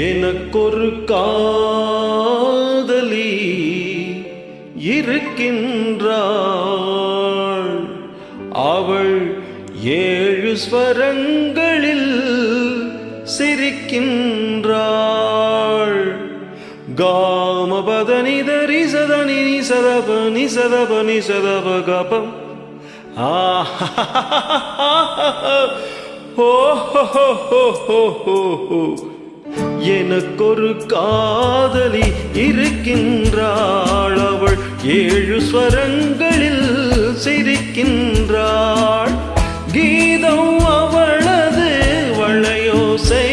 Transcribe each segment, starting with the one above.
எனக்கொரு காதலி இருக்கின்றாள். அவள் 7 ஸ்வரங்களில் சிரிக்கின்றாள். காமபதனி தரி சதனி சதப நிசதப நிசதப கபம். எனக்கொரு காதலி இருக்கின்றாள். அவள் 7 ஸ்வரங்களில் சிரிக்கின்றாள். கீதம் அவளது வளையோசை,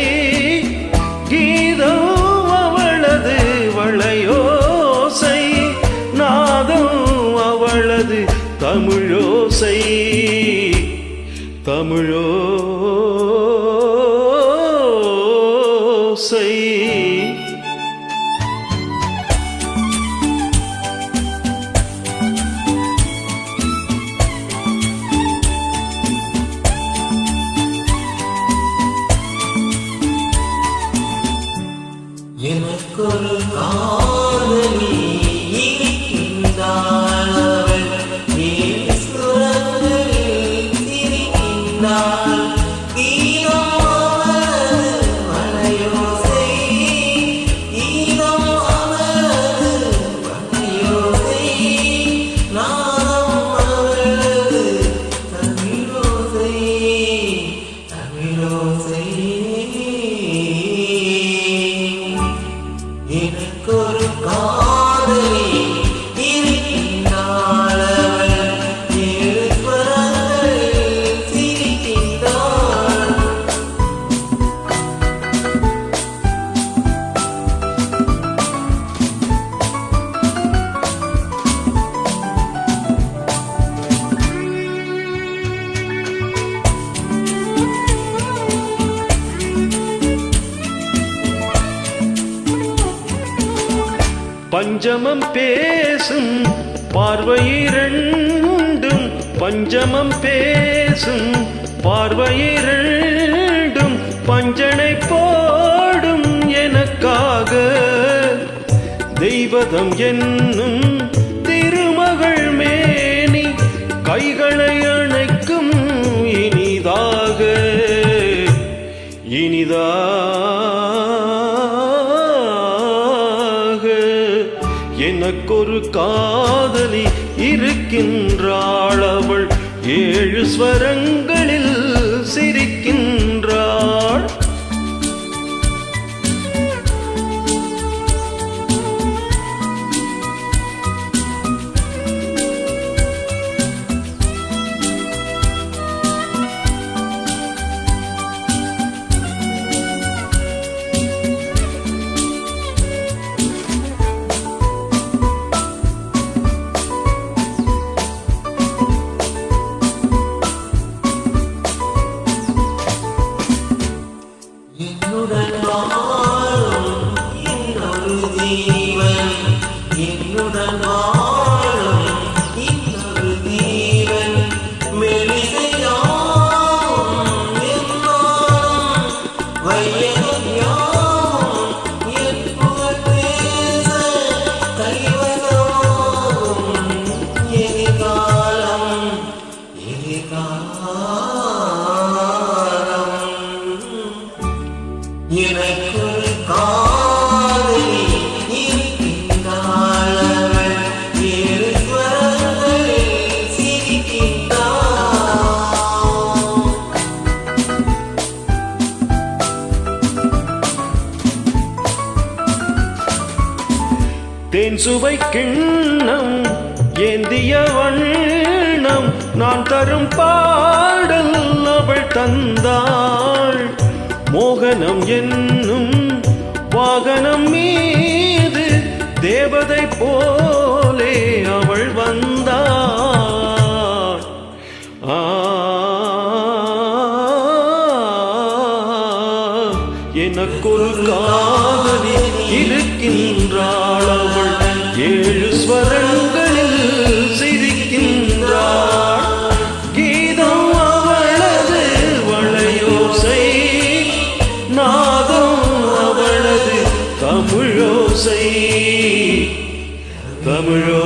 கீதம் அவளது வளையோசை, நாதம் அவளது தமிழோசை, தமிழோசை. எனக்கொரு காதலி இருக்கின்றாள். அவள் 7 ஸ்வரங்களில் சிரிக்கின்றாள். கீதம் அவளது வளையோசை, கீதம் அவளது வளையோசை, நாதம் அவளது தமிழோசை, தமிழோசை. எனக்கொரு காதலி இருக்கின்றாள். அவள் 7 ஸ்வரங்களில் சிரிக்கின்றாள். பஞ்சமம் பேசும் பார்வையிரண்டும், பஞ்சமம் பேசும் பார்வையிரண்டும் பஞ்சனை போடும் எனக்காக. தெய்வதம் என்னும் திருமகள் மேனி கைகளை அணைக்கும் இனிதாக, இனிதாக. எனக்கொரு காதலி இருக்கின்றாள். அவள் 7 ஸ்வரங்களில் சிரிக்கின்றாள். என்னுடன் வாழும் இன்னொரு ஜீவன், என்னுடன் வாழும் இன்னொரு ஜீவன், மெலிசையாவும் என்னாலும் வையகம் யாவும் என் புகழ் பேச கைவசமாகும் எதிர்காலம், எதிர்காலம். எனக்கொரு காதலி இருக்கின்றாள். அவள் 7 ஸ்வரங்களில் சிரிக்கின்றாள். தேன் சுவை கிண்ணம் ஏந்திய வண்ணம் நான் தரும் பாடல் அவள் தந்தாள். மோகனம் என்னும் வாகனம் மீது தேவதை போலே அவள் வந்தாள். எனக்கொரு காதலி இருக்கின்றாள். அவள் 7 ஸ்வரங்களில் சிரிக்கின்றாள். கீதம் அவளது வளையோசை, நாதம் அவளது ஓசை தமிழோ